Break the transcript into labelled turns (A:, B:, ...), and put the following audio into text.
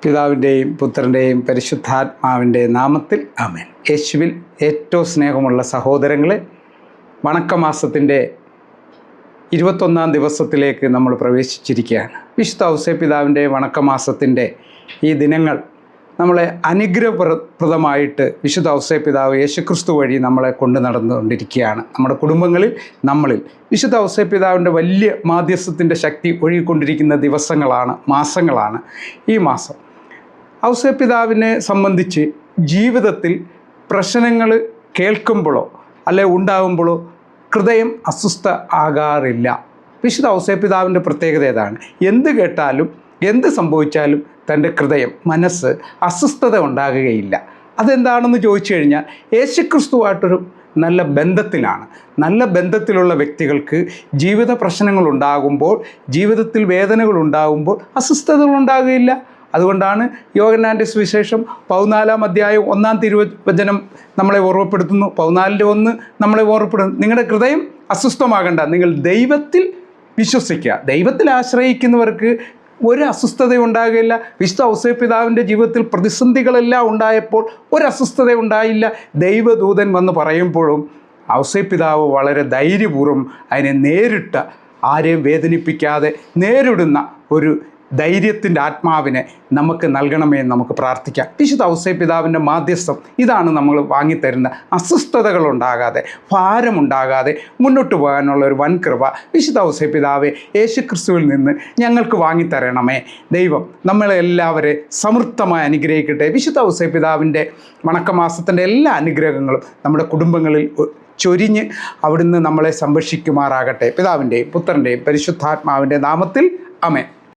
A: പിതാവിൻ്റെയും പുത്രൻ്റെയും പരിശുദ്ധാത്മാവിൻ്റെ നാമത്തിൽ ആമേൻ. യേശുവിൽ ഏറ്റവും സ്നേഹമുള്ള സഹോദരങ്ങളെ, വണക്കമാസത്തിൻ്റെ 21 ദിവസത്തിലേക്ക് നമ്മൾ പ്രവേശിച്ചിരിക്കുകയാണ്. വിശുദ്ധ ഔസേപ്പിതാവിൻ്റെ വണക്കമാസത്തിൻ്റെ ഈ ദിനങ്ങൾ നമ്മളെ അനുഗ്രഹപ്രദമായിട്ട് വിശുദ്ധ ഔസേപ്പിതാവ് യേശുക്രിസ്തു വഴി നമ്മളെ കൊണ്ടു നടന്നുകൊണ്ടിരിക്കുകയാണ്. നമ്മുടെ കുടുംബങ്ങളിൽ നമ്മളിൽ വിശുദ്ധ ഔസേപ്പിതാവിൻ്റെ വലിയ മാധ്യസ്ഥത്തിൻ്റെ ശക്തി ഒഴുകിക്കൊണ്ടിരിക്കുന്ന ദിവസങ്ങളാണ്, മാസങ്ങളാണ് ഈ മാസം. ഔസേപ്പിതാവിനെ സംബന്ധിച്ച് ജീവിതത്തിൽ പ്രശ്നങ്ങൾ കേൾക്കുമ്പോഴോ അല്ലെ ഉണ്ടാകുമ്പോഴോ ഹൃദയം അസ്വസ്ഥ ആകാറില്ല. വിശുദ്ധ ഔസേപ്പിതാവിൻ്റെ പ്രത്യേകത ഏതാണ്? എന്ത് കേട്ടാലും എന്ത് സംഭവിച്ചാലും തൻ്റെ ഹൃദയം, മനസ്സ് അസ്വസ്ഥത ഉണ്ടാകുകയില്ല. അതെന്താണെന്ന് ചോദിച്ചു കഴിഞ്ഞാൽ യേശുക്രിസ്തുവായിട്ടൊരു നല്ല ബന്ധത്തിലാണ്. നല്ല ബന്ധത്തിലുള്ള വ്യക്തികൾക്ക് ജീവിത പ്രശ്നങ്ങളുണ്ടാകുമ്പോൾ, ജീവിതത്തിൽ വേദനകളുണ്ടാകുമ്പോൾ അസ്വസ്ഥതകൾ ഉണ്ടാകുകയില്ല. അതുകൊണ്ടാണ് യോഹന്നാൻ്റെ സുവിശേഷം 14-ാം അധ്യായം 1-ാം തിരുവചനം നമ്മളെ ഓർമ്മപ്പെടുത്തുന്നു. 14:1 നമ്മളെ ഓർമ്മപ്പെടുന്നു, നിങ്ങളുടെ ഹൃദയം അസ്വസ്ഥമാകണ്ട, നിങ്ങൾ ദൈവത്തിൽ വിശ്വസിക്കുക. ദൈവത്തിൽ ആശ്രയിക്കുന്നവർക്ക് ഒരു അസ്വസ്ഥത ഉണ്ടാകില്ല. വിശുദ്ധ ഔസേപ്പിതാവിൻ്റെ ജീവിതത്തിൽ പ്രതിസന്ധികളെല്ലാം ഉണ്ടായപ്പോൾ ഒരു അസ്വസ്ഥത ഉണ്ടായില്ല. ദൈവദൂതൻ വന്ന് പറയുമ്പോഴും ഔസേപ്പിതാവ് വളരെ ധൈര്യപൂർവ്വം അതിനെ നേരിട്ട, ആരെയും വേദനിപ്പിക്കാതെ നേരിടുന്ന ഒരു ധൈര്യത്തിൻ്റെ ആത്മാവിനെ നമുക്ക് നൽകണമേ എന്ന് നമുക്ക് പ്രാർത്ഥിക്കാം. വിശുദ്ധ ഔസേപ്പിതാവിൻ്റെ മാധ്യസ്ഥം ഇതാണ് നമ്മൾ വാങ്ങിത്തരുന്ന അസ്വസ്ഥതകളുണ്ടാകാതെ, ഭാരമുണ്ടാകാതെ മുന്നോട്ട് പോകാനുള്ള ഒരു വൻ കൃപ വിശുദ്ധ ഔസേപ്പിതാവെ യേശുക്രിസ്തുവിൽ നിന്ന് ഞങ്ങൾക്ക് വാങ്ങിത്തരണമേ. ദൈവം നമ്മളെല്ലാവരെയും സമൃദ്ധമായി അനുഗ്രഹിക്കട്ടെ. വിശുദ്ധ ഔസേപ്പിതാവിൻ്റെ വണക്കമാസത്തിൻ്റെ എല്ലാ അനുഗ്രഹങ്ങളും നമ്മുടെ കുടുംബങ്ങളിൽ ചൊരിഞ്ഞ് അവിടുന്ന് നമ്മളെ സംരക്ഷിക്കുമാറാകട്ടെ. പിതാവിൻ്റെയും പുത്രൻ്റെയും പരിശുദ്ധാത്മാവിൻ്റെ നാമത്തിൽ ആമേൻ.